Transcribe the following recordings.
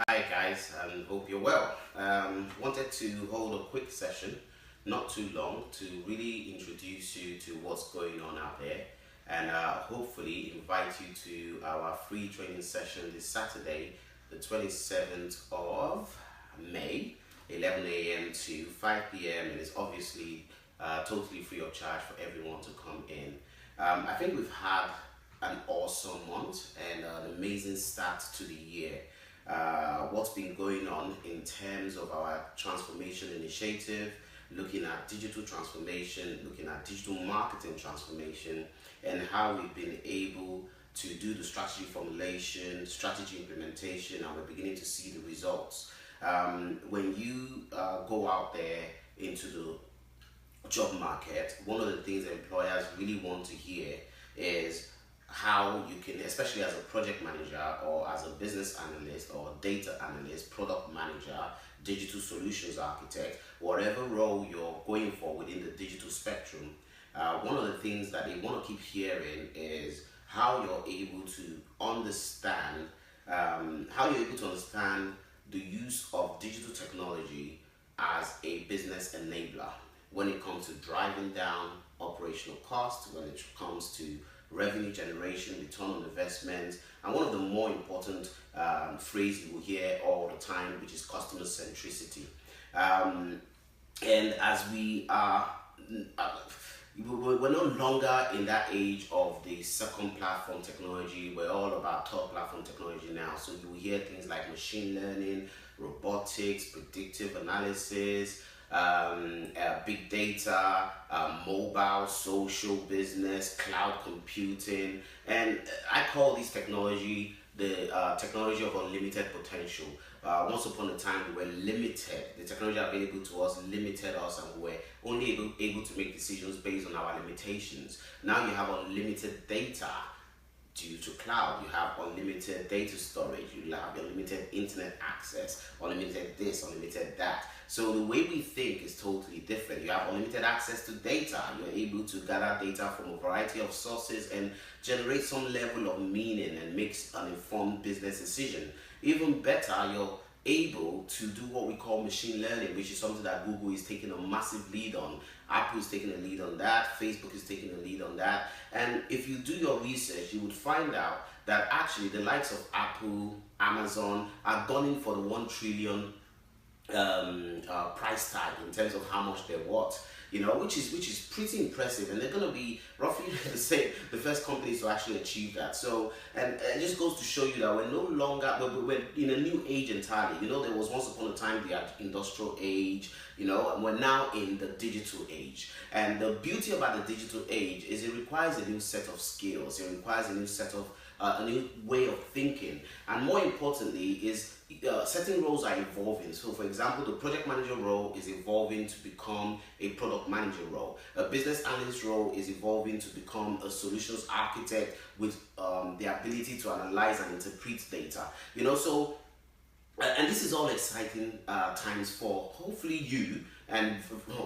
Hi guys, and hope you're well. Wanted to hold a quick session, not too long, to really introduce you to what's going on out there, and hopefully invite you to our free training session this Saturday, the 27th of May, 11 a.m. to 5 p.m. and it's obviously totally free of charge for everyone to come in. I think we've had an awesome month and an amazing start to the year. What's been going on in terms of our transformation initiative, looking at digital transformation, looking at digital marketing transformation, and how we've been able to do the strategy formulation, strategy implementation, and we're beginning to see the results. When you go out there into the job market, one of the things that employers really want to hear is how you can, especially as a project manager or as a business analyst or data analyst, product manager, digital solutions architect, whatever role you're going for within the digital spectrum, one of the things that they want to keep hearing is how you're able to understand, the use of digital technology as a business enabler when it comes to driving down operational costs, when it comes to revenue generation, return on investment, and one of the more important phrases you will hear all the time, which is customer centricity. Um, and as we are, uh, we're no longer in that age of the second platform technology. We're all about third platform technology now. So you will hear things like machine learning, robotics, predictive analysis, big data, mobile, social business, cloud computing, and I call this technology the technology of unlimited potential. Once upon a time, we were limited. The technology available to us limited us, and we were only able to make decisions based on our limitations. Now you have unlimited data due to cloud. You have unlimited data storage, you have unlimited internet access, unlimited this, unlimited that. So the way we think is totally different. You have unlimited access to data. You're able to gather data from a variety of sources and generate some level of meaning and make an informed business decision. Even better, you're able to do what we call machine learning, which is something that Google is taking a massive lead on. Apple is taking a lead on that. Facebook is taking a lead on that. And if you do your research, you would find out that actually the likes of Apple, Amazon are gunning for the 1 trillion price tag in terms of how much they're worth. Which is pretty impressive, and they're going to be roughly the first companies to actually achieve that. So, and it just goes to show you that we're no longer we're in a new age entirely. There was once upon a time the industrial age, and we're now in the digital age. And the beauty about the digital age is it requires a new set of skills. It requires a new set of a new way of thinking, and more importantly is certain roles are evolving. So for example, the project manager role is evolving to become a product manager role. A business analyst role is evolving to become a solutions architect with the ability to analyze and interpret data. So and this is all exciting times for hopefully you, and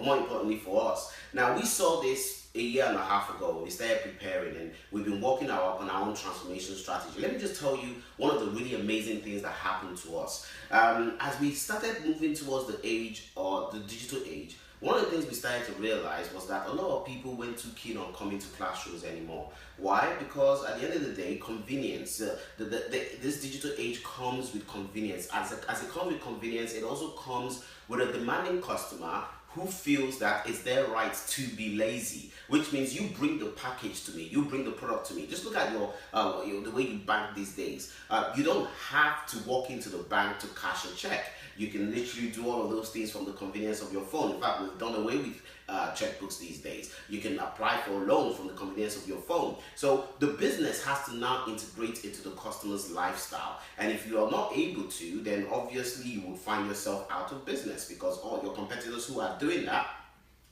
more importantly for us. Now, we saw this a year and a half ago. We started preparing, and we've been working on our own transformation strategy. Let me just tell you one of the really amazing things that happened to us as we started moving towards the age or the digital age. One of the things we started to realize was that a lot of people weren't too keen on coming to classrooms anymore. Why? Because at the end of the day, convenience. This digital age comes with convenience. As it comes with convenience, it also comes with a demanding customer who feels that it's their right to be lazy, which means you bring the package to me, you bring the product to me. Just look at the way you bank these days. You don't have to walk into the bank to cash a check. You can literally do all of those things from the convenience of your phone. In fact, we've done away with checkbooks these days. You can apply for a loan from the convenience of your phone. So the business has to now integrate into the customer's lifestyle. And if you are not able to, then obviously you will find yourself out of business because all your competitors who are doing that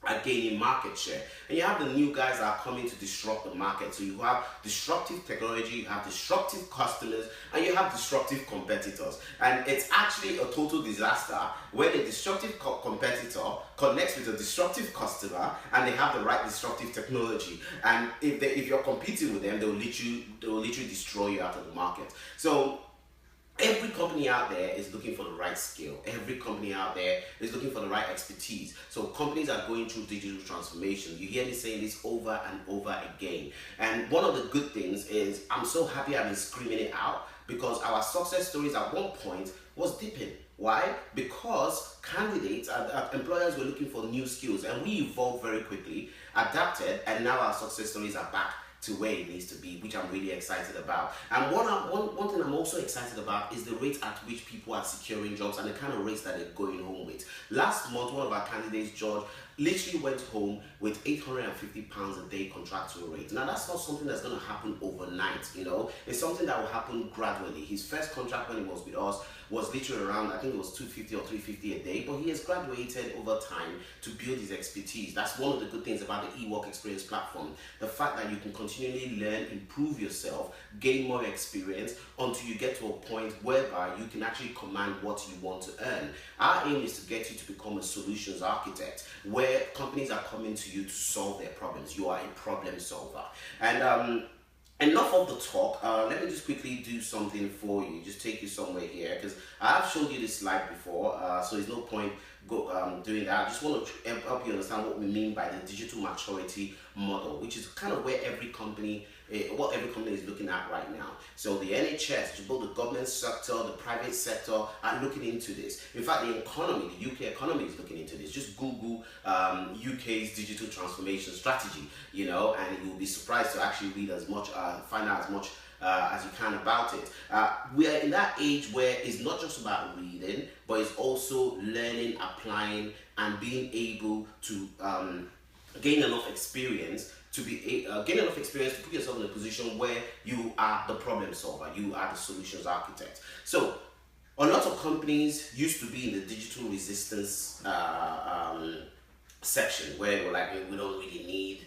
are gaining market share. And you have the new guys that are coming to disrupt the market. So you have disruptive technology, you have disruptive customers, and you have disruptive competitors. And it's actually a total disaster when a disruptive competitor connects with a disruptive customer and they have the right disruptive technology. And if you're competing with them, they will literally destroy you out of the market. So Every company out there is looking for the right skill. Every company out there is looking for the right expertise. So companies are going through digital transformation. You hear me saying this over and over again. And one of the good things is I'm so happy I've been screaming it out, because our success stories at one point was dipping. Why? Because candidates, employers were looking for new skills, and we evolved very quickly, adapted, and now our success stories are back to where it needs to be, which I'm really excited about. And one thing I'm also excited about is the rate at which people are securing jobs and the kind of rates that they're going home with. Last month, one of our candidates, George, literally went home with £850 a day contractual rate. Now, that's not something that's going to happen overnight, you know. It's something that will happen gradually. His first contract when he was with us was literally around, I think it was 250 or 350 a day, but he has graduated over time to build his expertise. That's one of the good things about the eWork Experience platform. The fact that you can continually learn, improve yourself, gain more experience until you get to a point whereby you can actually command what you want to earn. Our aim is to get you to become a solutions architect, where companies are coming to you to solve their problems. You are a problem solver. And enough of the talk. Let me just quickly do something for you. Just take you somewhere here, because I have showed you this slide before, so there's no point doing that. I just want to help you understand what we mean by the digital maturity model, which is kind of where every company, what every company is looking at right now. So the NHS, both the government sector, the private sector are looking into this. In fact, the economy, the UK economy is looking into this. Just Google UK's digital transformation strategy, you know, and you will be surprised to actually read as much, find out as much as you can about it. We are in that age where it's not just about reading, but it's also learning, applying, and being able to gain enough experience to gain enough experience to put yourself in a position where you are the problem solver, you are the solutions architect. So a lot of companies used to be in the digital resistance section, where we're like, we don't really need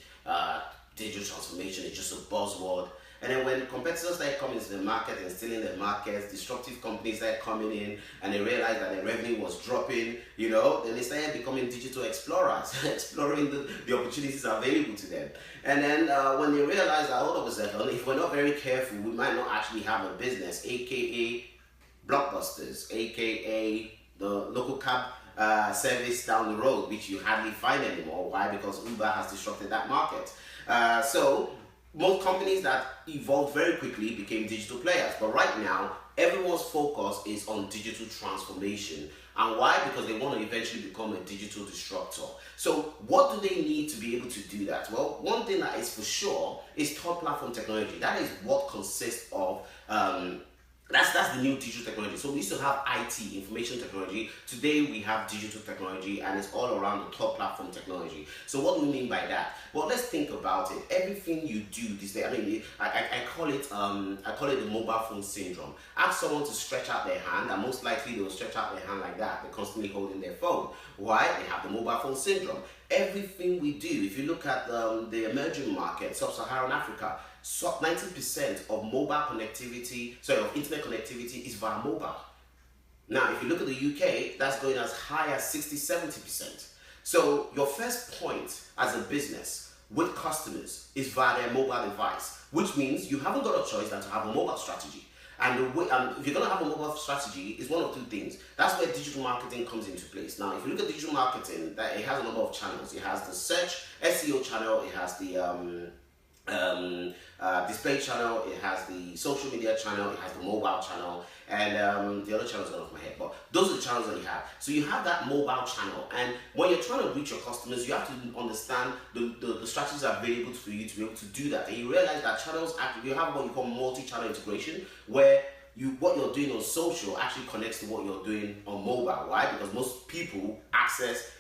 digital transformation, it's just a buzzword. And then when competitors start coming into the market and stealing the markets, disruptive companies start coming in and they realized that their revenue was dropping, you know, then they started becoming digital explorers, exploring the opportunities available to them. And then when they realized that, hold up a second, if we're not very careful, we might not actually have a business, aka Blockbusters, aka the local cab service down the road, which you hardly find anymore. Why? Because Uber has disrupted that market. So most companies that evolved very quickly became digital players, but right now everyone's focus is on digital transformation. And why? Because they want to eventually become a digital disruptor. So what do they need to be able to do that? Well, one thing that is for sure is top platform technology. That is what consists of that's the new digital technology. So we used to have IT, information technology. Today we have digital technology, and it's all around the top platform technology. So what do we mean by that? Well, let's think about it. Everything you do these days, I mean, I call it the mobile phone syndrome. Ask someone to stretch out their hand, and most likely they will stretch out their hand like that. They're constantly holding their phone. Why? They have the mobile phone syndrome. Everything we do, if you look at the emerging market, sub-Saharan Africa, so 90% of of internet connectivity is via mobile. Now, if you look at the UK, that's going as high as 60-70%. So your first point as a business with customers is via their mobile device, which means you haven't got a choice than to have a mobile strategy. And if you're going to have a mobile strategy, it's one of two things. That's where digital marketing comes into place. Now, if you look at digital marketing, it has a number of channels. It has the search, SEO channel, it has the display channel, it has the social media channel, it has the mobile channel, and the other channels are off my head, but those are the channels that you have. So you have that mobile channel, and when you're trying to reach your customers, you have to understand the strategies available for you to be able to do that. And you realize that channels actually, you have what you call multi-channel integration, where what you're doing on social actually connects to what you're doing on mobile. Why? Because most people access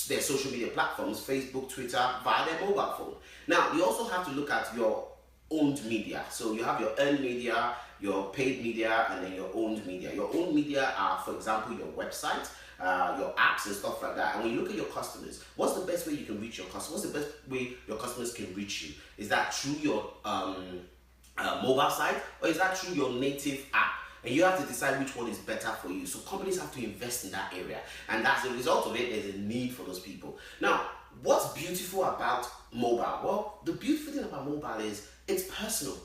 their social media platforms, Facebook, Twitter, via their mobile phone. Now, you also have to look at your owned media. So you have your earned media, your paid media, and then your owned media. Your owned media are, for example, your website, your apps and stuff like that. And when you look at your customers, what's the best way you can reach your customers? What's the best way your customers can reach you? Is that through your mobile site, or is that through your native app? And you have to decide which one is better for you. So companies have to invest in that area. And as a result of it, there's a need for those people. Now, what's beautiful about mobile? Well, the beautiful thing about mobile is it's personal.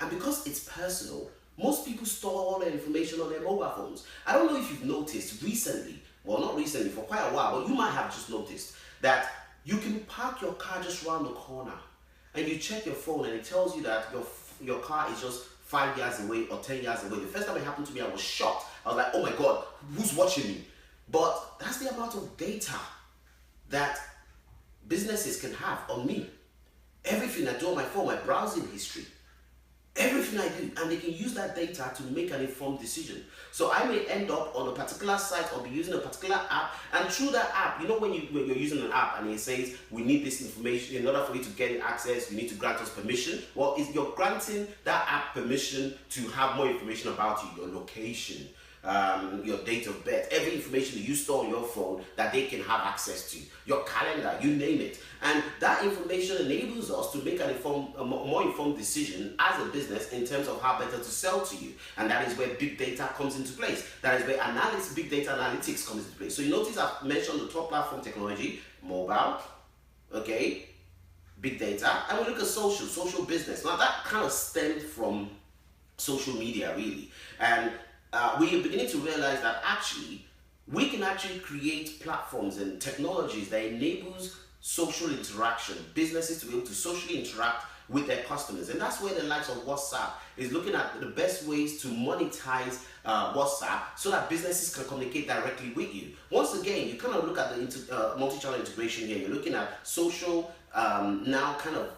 And because it's personal, Most people store all their information on their mobile phones. I don't know if you've noticed recently, well, not recently, for quite a while, but you might have just noticed that you can park your car just around the corner and you check your phone and it tells you that your car is just 5 yards away or 10 yards away. The first time it happened to me, I was shocked. I was like, oh my God, who's watching me? But that's the amount of data that businesses can have on me. Everything I do on my phone, my browsing history, everything I do, and they can use that data to make an informed decision. So I may end up on a particular site or be using a particular app, and through that app, you know, when you're using an app and it says we need this information in order for you to get access, you need to grant us permission. Well, if you're granting that app permission to have more information about you, your location, your date of birth, every information that you store on your phone that they can have access to, your calendar, you name it. And that information enables us to make a more informed decision as a business in terms of how better to sell to you. And that is where big data comes into place. That is where big data analytics comes into place. So you notice I've mentioned the top platform technology, mobile, okay, big data, and we look at social business. Now that kind of stemmed from social media, really. And we are beginning to realize that actually we can actually create platforms and technologies that enables social interaction, businesses to be able to socially interact with their customers. And that's where the likes of WhatsApp is looking at the best ways to monetize WhatsApp so that businesses can communicate directly with you. Once again, you kind of look at the multi-channel integration here. You're looking at social now kind of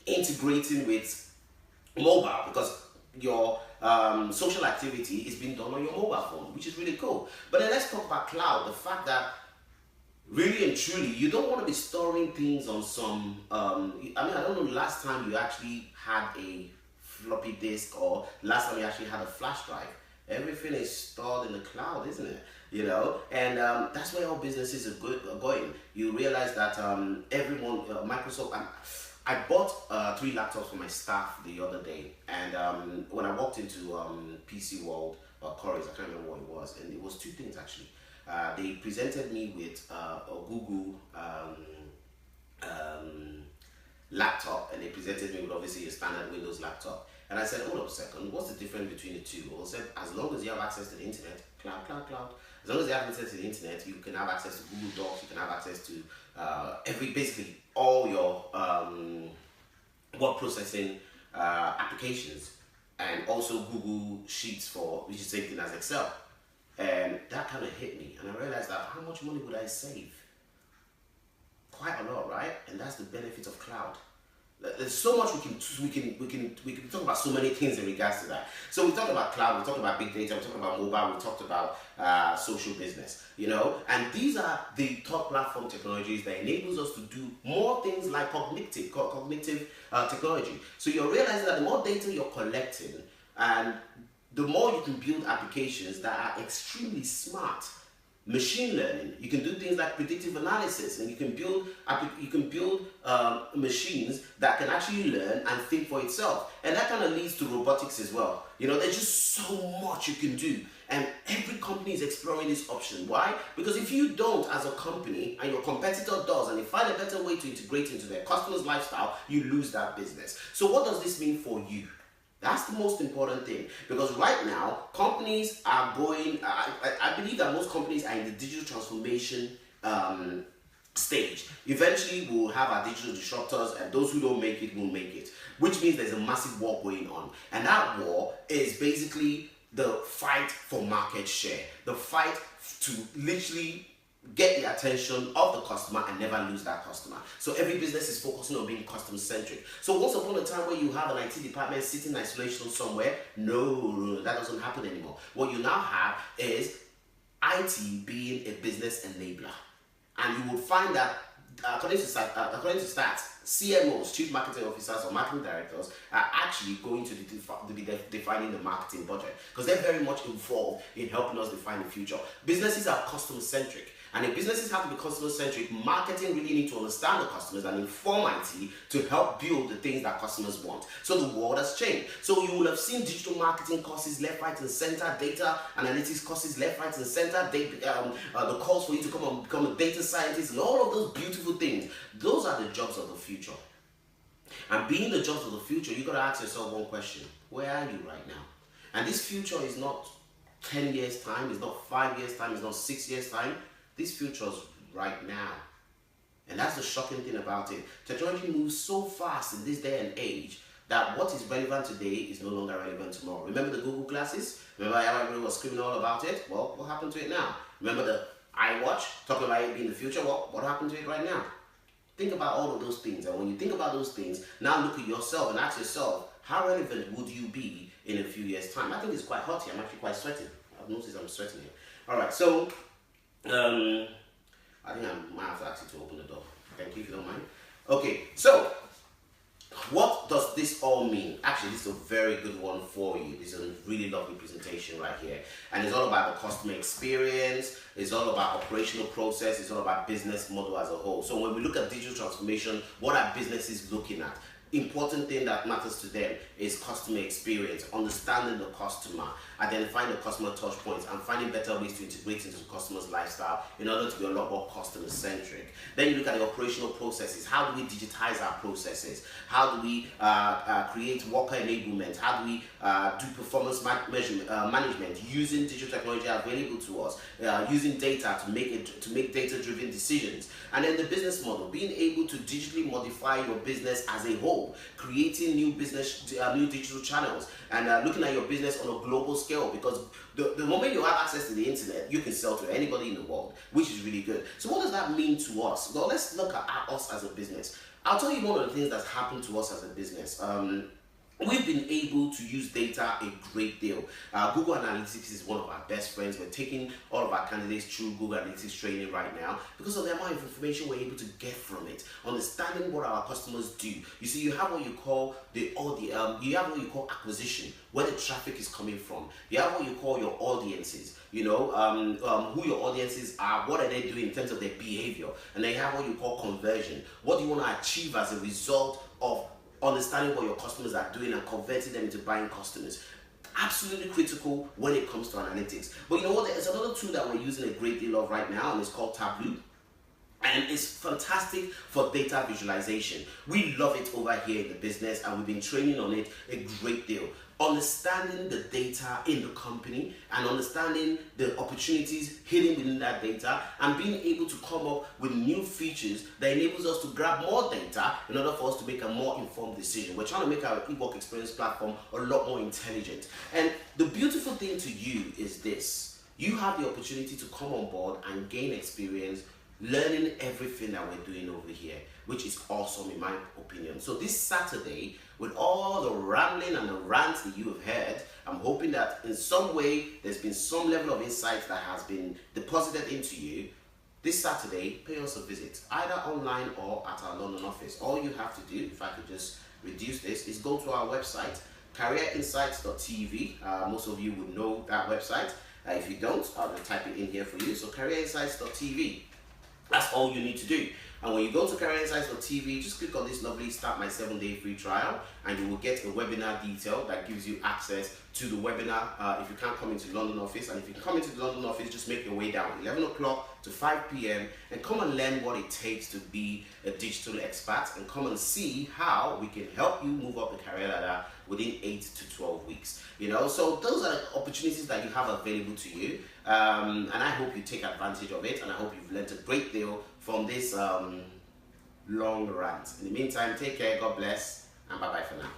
integrating with mobile, because your social activity is being done on your mobile phone, which is really cool. But then let's talk about cloud. The fact that really and truly, you don't want to be storing things on some, I don't know last time you actually had a floppy disk or last time you actually had a flash drive. Everything is stored in the cloud, isn't it? You know, and that's where all businesses are going. You realize that everyone, Microsoft, I bought 3 laptops for my staff the other day, and when I walked into PC World or Corey's, I can't remember what it was, and it was 2 things actually. They presented me with a Google laptop, and they presented me with obviously a standard Windows laptop. And I said, hold up a second, what's the difference between the two? Well, I said, as long as you have access to the internet, cloud. As long as you have access to the internet, you can have access to Google Docs, you can have access to basically all your word processing applications, and also Google Sheets which is the same thing as Excel. And that kind of hit me, and I realized that how much money would I save? Quite a lot, right? And that's the benefit of cloud. There's so much we can talk about so many things in regards to that. So we talked about cloud, we talked about big data, we talked about mobile, we talked about social business, you know, and these are the top platform technologies that enables us to do more things like cognitive technology. So you're realizing that the more data you're collecting, and the more you can build applications that are extremely smart. Machine learning, you can do things like predictive analysis, and you can build machines that can actually learn and think for itself, and that kind of leads to robotics as well. You know, there's just so much you can do, and every company is exploring this option. Why? Because if you don't as a company, and your competitor does, and they find a better way to integrate into their customers' lifestyle, you lose that business. So what does this mean for you? That's the most important thing, because right now companies are going, I believe that most companies are in the digital transformation stage. Eventually we'll have our digital disruptors, and those who don't make it will make it, which means there's a massive war going on, and that war is basically the fight for market share, the fight to literally get the attention of the customer and never lose that customer. So every business is focusing on being customer centric. So once upon a time where you have an IT department sitting in isolation somewhere, no, that doesn't happen anymore. What you now have is IT being a business enabler. And you will find that according to stats, CMOs, chief marketing officers or marketing directors, are actually going to be defining the marketing budget, because they're very much involved in helping us define the future. Businesses are customer centric. And if businesses have to be customer-centric, marketing really need to understand the customers and inform IT to help build the things that customers want. So the world has changed. So you will have seen digital marketing courses left, right, and center, data analytics courses left, right, and center, the calls for you to come and become a data scientist, and all of those beautiful things. Those are the jobs of the future. And being the jobs of the future, you got to ask yourself one question. Where are you right now? And this future is not 10 years time, it's not 5 years time, it's not 6 years time. This future is right now. And that's the shocking thing about it. Technology moves so fast in this day and age that what is relevant today is no longer relevant tomorrow. Remember the Google glasses? Remember how everybody was screaming all about it? Well, what happened to it now? Remember the iWatch, talking about it being the future? Well, what happened to it right now? Think about all of those things. And when you think about those things, now look at yourself and ask yourself, how relevant would you be in a few years' time? I think it's quite hot here. I'm actually quite sweating. I've noticed I'm sweating here. All right, so I think I might have to ask you to open the door. Thank you if you don't mind. Okay, so what does this all mean? Actually, this is a very good one for you. This is a really lovely presentation right here. And it's all about the customer experience. It's all about operational process. It's all about business model as a whole. So when we look at digital transformation, what are businesses looking at? Important thing that matters to them is customer experience, understanding the customer, identifying the customer touch points, and finding better ways to integrate into the customer's lifestyle in order to be a lot more customer centric. Then you look at the operational processes. How do we digitize our processes? How do we create worker enablement? How do we do performance management using digital technology available to us, using data to make data-driven decisions? And then the business model, being able to digitally modify your business as a whole, creating new digital channels, and looking at your business on a global scale, because the moment you have access to the internet, you can sell to anybody in the world, which is really good. So what does that mean to us? Well, let's look at us as a business. I'll tell you one of the things that's happened to us as a business. We've been able to use data a great deal. Google Analytics is one of our best friends. We're taking all of our candidates through Google Analytics training right now because of the amount of information we're able to get from it, understanding what our customers do. You see, you have what you call you have what you call acquisition, where the traffic is coming from. You have what you call your audiences. You know, who your audiences are, what are they doing in terms of their behavior, and then you have what you call conversion. What do you want to achieve as a result of understanding what your customers are doing and converting them into buying customers? Absolutely critical when it comes to analytics. But you know what? There's another tool that we're using a great deal of right now, and it's called Tableau. And it's fantastic for data visualization. We love it over here in the business, and we've been training on it a great deal. Understanding the data in the company and understanding the opportunities hidden within that data, and being able to come up with new features that enables us to grab more data in order for us to make a more informed decision. We're trying to make our eWork experience platform a lot more intelligent. And the beautiful thing to you is this: you have the opportunity to come on board and gain experience learning everything that we're doing over here, which is awesome in my opinion. So this Saturday, with all the rambling and the rants that you have heard, I'm hoping that in some way there's been some level of insight that has been deposited into you. This Saturday, pay us a visit, either online or at our London office. All you have to do, if I could just reduce this, is go to our website, careerinsights.tv. Most of you would know that website. If you don't, I'll just type it in here for you. So careerinsights.tv. That's all you need to do. And when you go to careerinsights.tv, just click on this lovely Start My 7-Day Free Trial, and you will get a webinar detail that gives you access to the webinar if you can't come into the London office. And if you come into the London office, just make your way down 11 o'clock to 5 p.m. and come and learn what it takes to be a digital expert, and come and see how we can help you move up the career ladder within 8 to 12 weeks. You know, so those are opportunities that you have available to you, and I hope you take advantage of it, and I hope you've learned a great deal from this long rant. In the meantime, take care, God bless, and bye-bye for now.